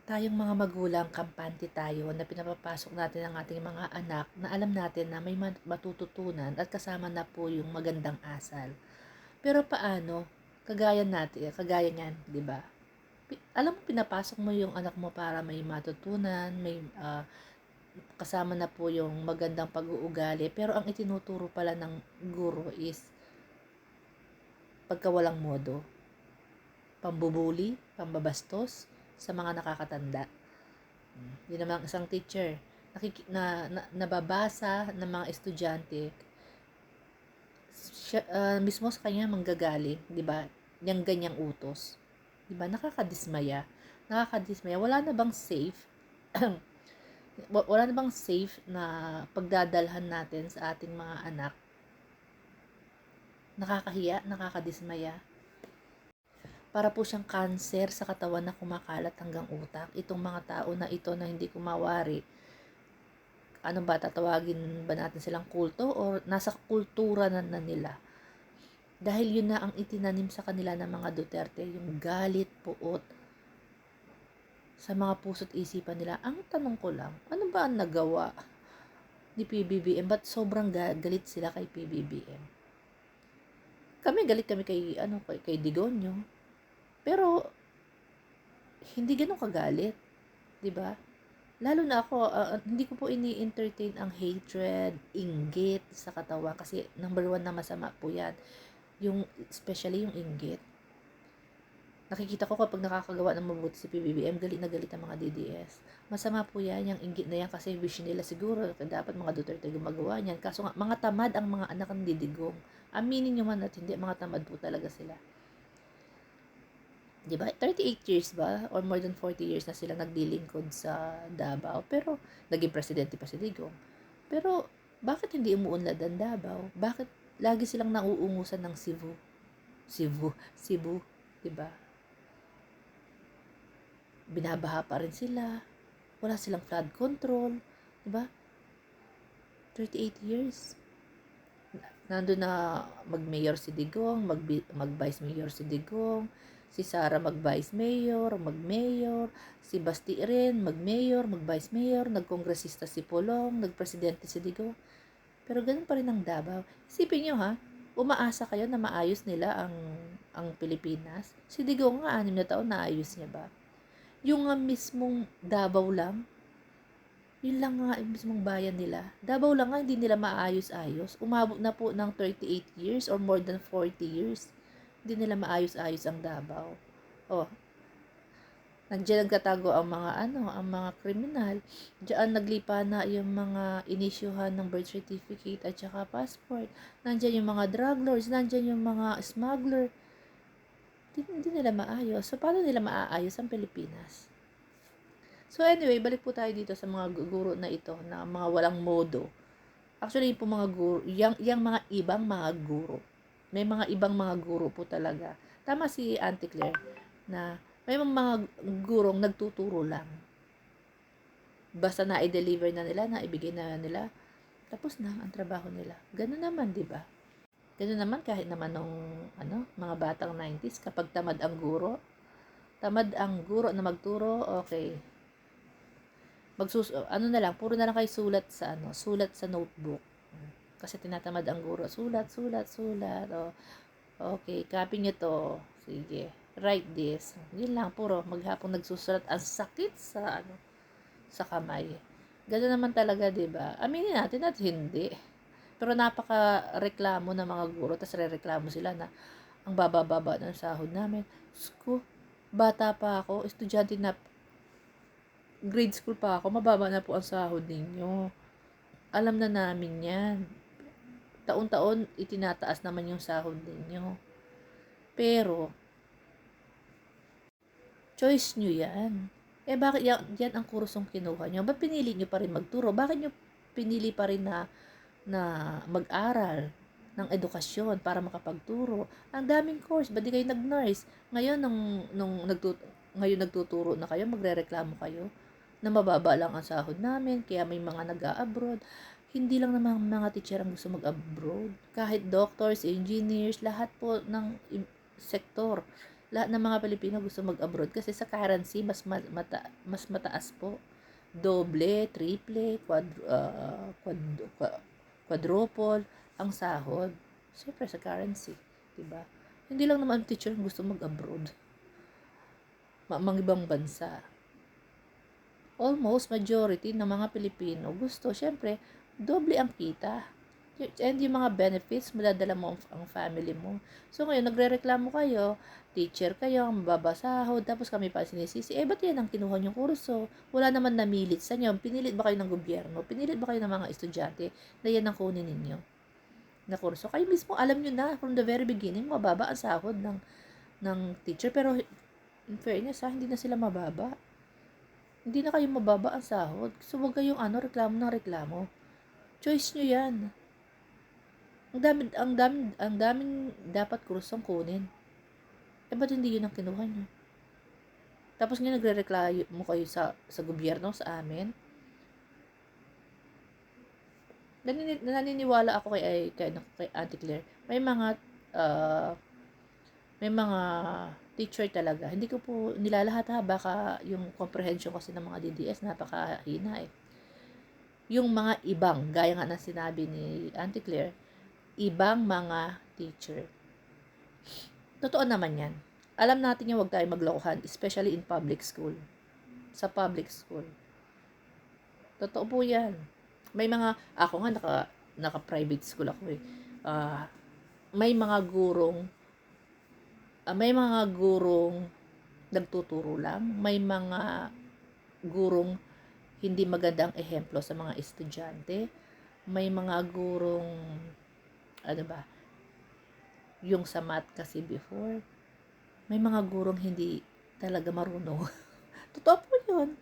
Tayong mga magulang, kampante tayo na pinapapasok natin ang ating mga anak na alam natin na may matututunan at kasama na po yung magandang asal. Pero paano? Kagaya niyan, di ba? Alam mo, pinapasok mo yung anak mo para may matutunan, may kasama na po yung magandang pag-uugali. Pero ang itinuturo pala ng guro is pagkawalang modo, pambubuli, pambabastos sa mga nakakatanda. Yun naman ang isang teacher. Nababasa ng mga estudyante, siya, mismo sa kanya manggagaling, di ba? Yang ganyang utos. Di ba? Nakakadismaya. Wala na bang safe? Wala na bang safe na pagdadalhan natin sa ating mga anak? Nakakahiya, nakakadismaya. Para po siyang cancer sa katawan na kumakalat hanggang utak. Itong mga tao na ito na hindi kumawari, ano ba, tatawagin ba natin silang kulto o nasa kultura na nila? Dahil yun na ang itinanim sa kanila ng mga Duterte, yung galit, puot sa mga puso't isipan nila. Ang tanong ko lang, ano ba ang nagawa ni PBBM? Ba't sobrang galit sila kay PBBM? Galit kami kay Digonyo. Pero hindi ganun kagalit, 'di ba? Lalo na ako, hindi ko po ini-entertain ang hatred, inggit sa katawan kasi number 1 na masama po 'yan. Yung especially yung inggit. Nakikita ko kapag nakakagawa ng mabuti si PBBM, galit na galit ang mga DDS. Masama po yan, yung inggit na yan kasi wish nila siguro dapat mga Duterte gumagawa niyan. Kaso nga, mga tamad ang mga anak ng didigong. Aminin nyo man at hindi, mga tamad po talaga sila. Diba? 38 years ba? Or more than 40 years na sila naglilingkod sa Davao. Pero, naging presidente pa si Digong. Pero, bakit hindi umuunlad ang Davao? Bakit lagi silang nauungusan ng Cebu? Cebu. Diba? Binabaha pa rin sila. Wala silang flood control. Diba? 38 years. Nandun na mag-mayor si Digong, mag-vice mayor si Digong, si Sara mag-vice mayor, mag-mayor, si Basti rin mag-mayor, mag-vice mayor, nagkongresista si Pulong, nagpresidente si Digong. Pero ganun pa rin ang Davao. Isipin nyo ha, umaasa kayo na maayos nila ang Pilipinas. Si Digong nga, 6 na taon, naayos niya ba? Yung mismong Davao lang, yun lang nga yung mismong bayan nila. Davao lang nga, hindi nila maayos-ayos. Umabot na po ng 38 years or more than 40 years. Hindi nila maayos-ayos ang Davao. Oh, nandiyan nagtatago ang mga kriminal. Diyan naglipa na yung mga inisyuhan ng birth certificate at saka passport. Nandiyan yung mga drug lords, nandiyan yung mga smuggler. Hindi nila maayos. So, paano nila maaayos ang Pilipinas? So anyway, balik po tayo dito sa mga guro na ito, na mga walang modo. Actually, po mga guro, yung mga ibang mga guro. May mga ibang mga guro po talaga. Tama si Auntie Claire na may mga gurong nagtuturo lang. Basta na-deliver na nila, naibigay na nila, tapos na ang trabaho nila. Ganun naman, di ba? Ganun naman kahit naman nung mga batang 90s, kapag tamad ang guro na magturo, okay, na lang, puro na lang kayo sulat sa notebook. Kasi tinatamad ang guro, sulat. Oh, okay, copy nyo to. Sige, write this. Yun lang, puro maghapon nagsusulat. Ang sakit sa kamay. Ganun naman talaga, 'di ba? Aminin natin at hindi. Pero napaka-reklamo ng mga guro, tapos rereklamo sila na ang baba-baba ng sahod namin. Sko, bata pa ako, estudyante na, grade school pa ako, mababa na po ang sahod ninyo. Alam na namin yan. Taon-taon, itinataas naman yung sahod ninyo. Pero, choice nyo yan. Bakit yan ang kursong kinuha nyo? Ba't pinili nyo pa rin magturo? Bakit nyo pinili pa rin na mag-aral ng edukasyon para makapagturo? Ang daming course, ba't di kayo nag-nurse? Ngayon, ngayon nagtuturo na kayo, magrereklamo kayo na mababa lang ang sahod namin, kaya may mga nag-a-abroad. Hindi lang naman mga teacher ang gusto mag-abroad. Kahit doctors, engineers, lahat po ng sektor. Lahat ng mga Pilipino gusto mag-abroad kasi sa currency mas mataas po. Doble, triple, quadruple ang sahod. Siyempre sa currency, 'di ba? Hindi lang naman teacher gusto mag-abroad. Mga ibang bansa. Almost majority ng mga Pilipino gusto, syempre, doble ang kita. And yung mga benefits, madadala mo ang family mo. So ngayon, nagre-reklamo kayo, teacher kayo, ang mababasahod, tapos kami pa sinisisi. Ba't yan ang kinuha niyong kurso? Wala naman namilit sa inyo. Pinilit ba kayo ng gobyerno? Pinilit ba kayo ng mga estudyante na yan ang kunin ninyo na kurso? Kayo mismo, alam nyo na, from the very beginning, mababa ang sahod ng teacher. Pero, in fairness, hindi na sila mababa. Hindi na kayo mababa ang sahod. So, huwag kayong reklamo ng reklamo. Choice nyo yan. Ang daming dapat kursong kunin. Ba't hindi yun ang kinuha nyo? Tapos nga nagre-reklamo kayo sa gobyerno, sa amin. Naniniwala ako kay Auntie Claire. May mga teacher talaga. Hindi ko po nilalahat baka yung comprehension kasi ng mga DDS napakahina eh. Yung mga ibang, gaya nga ng sinabi ni Auntie Claire, ibang mga teacher. Totoo naman yan. Alam natin yung huwag tayo maglokohan, especially in public school. Sa public school. Totoo po yan. May mga, ako nga naka-private school ako eh. May mga gurong nagtuturo lang. May mga gurong hindi magandang ehemplo sa mga estudyante. May mga gurong yung sa math kasi before, may mga gurong hindi talaga marunong. Totoo po yun.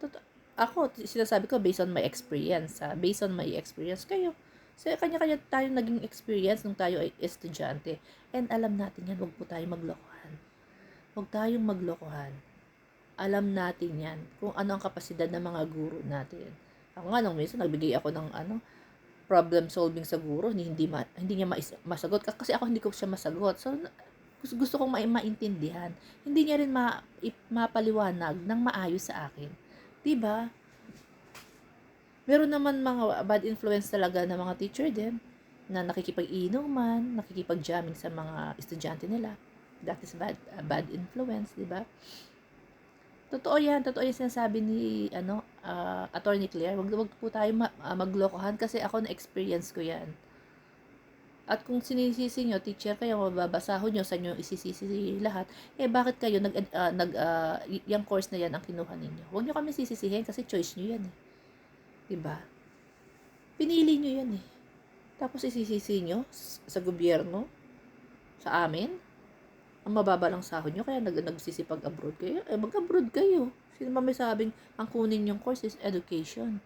Ako, sinasabi ko based on my experience. Based on my experience, kayo. So, kanya-kanya tayo naging experience nung tayo ay estudyante. And alam natin yan, huwag po tayong maglokohan. Huwag tayong maglokohan. Alam natin yan, kung ano ang kapasidad ng mga guro natin. Ako nga, nung minsan, nagbigay ako ng problem solving sa guro, hindi niya masagot. Kasi ako hindi ko siya masagot. So, gusto kong maintindihan. Hindi niya rin mapaliwanag ng maayos sa akin. Diba? Meron naman mga bad influence talaga ng mga teacher din na nakikipag-inuman, nakikipag-jamming sa mga estudyante nila. That is bad influence, diba? Totoo yan sinasabi ni Attorney Claire. Wag po tayo maglokohan kasi ako na-experience ko yan. At kung sinisisi nyo, teacher kayo, mababasahod nyo, sa inyo isisisi lahat, bakit kayo yung course na yan ang kinuha ninyo? Huwag nyo kami sisisihin kasi choice nyo yan eh. Diba? Pinili nyo yan eh. Tapos isisisi nyo sa gobyerno, sa amin, ang mababa lang sahod nyo, kaya nagsisipag abroad kayo. Mag-abroad kayo. Sino ba may sabing ang kunin yung course is education?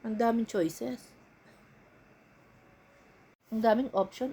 Ang daming choices. Ang daming option.